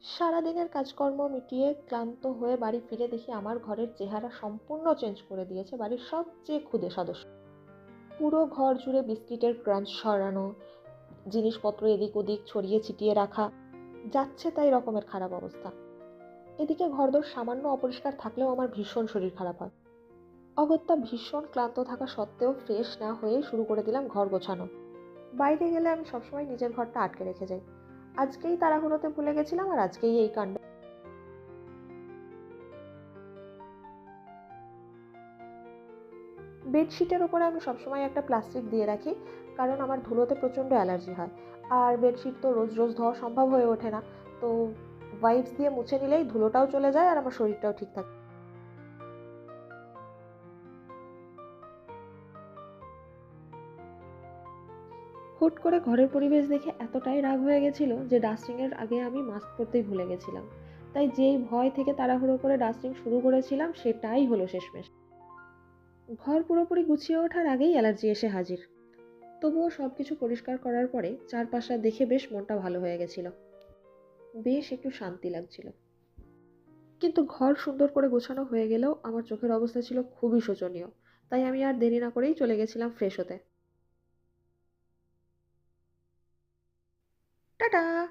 সারাদিনের কাজকর্ম মিটিয়ে ক্লান্ত হয়ে বাড়ি ফিরে দেখি আমার ঘরের চেহারা সম্পূর্ণ চেঞ্জ করে দিয়েছে বাড়ির সবচেয়ে ক্ষুদে সদস্য। পুরো ঘর জুড়ে বিস্কিটের ক্রাঞ্চ ছড়ানো, জিনিসপত্র এদিক ওদিক ছড়িয়ে ছিটিয়ে রাখা, যাচ্ছে তাই রকমের খারাপ অবস্থা। এদিকে ঘরদোর সামান্য অপরিষ্কার থাকলেও আমার ভীষণ শরীর খারাপ হয়। অগত্যা ভীষণ ক্লান্ত থাকা সত্ত্বেও ফ্রেশ না হয়ে শুরু করে দিলাম ঘর গোছানো। বাইরে গেলে আমি সবসময় নিজের ঘরটা আটকে রেখে যাই। আজকেই তাড়াহুড়োতে ভুলে গেছিলাম আর আজকেই এই কাণ্ড। বেডশিটের ওপরে আমি সবসময় একটা প্লাস্টিক দিয়ে রাখি, কারণ আমার ধুলোতে প্রচণ্ড অ্যালার্জি হয়। আর বেডশিট তো রোজ রোজ ধোয়া সম্ভব হয়ে ওঠে না। তো ওয়াইপস দিয়ে মুছে নিলেই ধুলোটাও চলে যায় আর আমার শরীরটাও ঠিক থাকে। হুট করে ঘরের পরিবেশ দেখে এতটাই রাগ হয়ে গেছিল যে ডাস্টিংয়ের আগে আমি মাস্ক পরতেই ভুলে গেছিলাম। তাই যেই ভয় থেকে তাড়াহুড়ো করে ডাস্টিং শুরু করেছিলাম সেটাই হলো শেষমেশ। ঘর পুরোপুরি গুছিয়ে ওঠার আগেই অ্যালার্জি এসে হাজির। তবুও সবকিছু পরিষ্কার করার পরে চারপাশটা দেখে বেশ মনটা ভালো হয়ে গেছিল। বেশ একটু শান্তি লাগছিল। কিন্তু ঘর সুন্দর করে গোছানো হয়ে গেলেও আমার চোখের অবস্থা ছিল খুবই শোচনীয়। তাই আমি আর দেরি না করেই চলে গেছিলাম ফ্রেশ হতে। টাটা।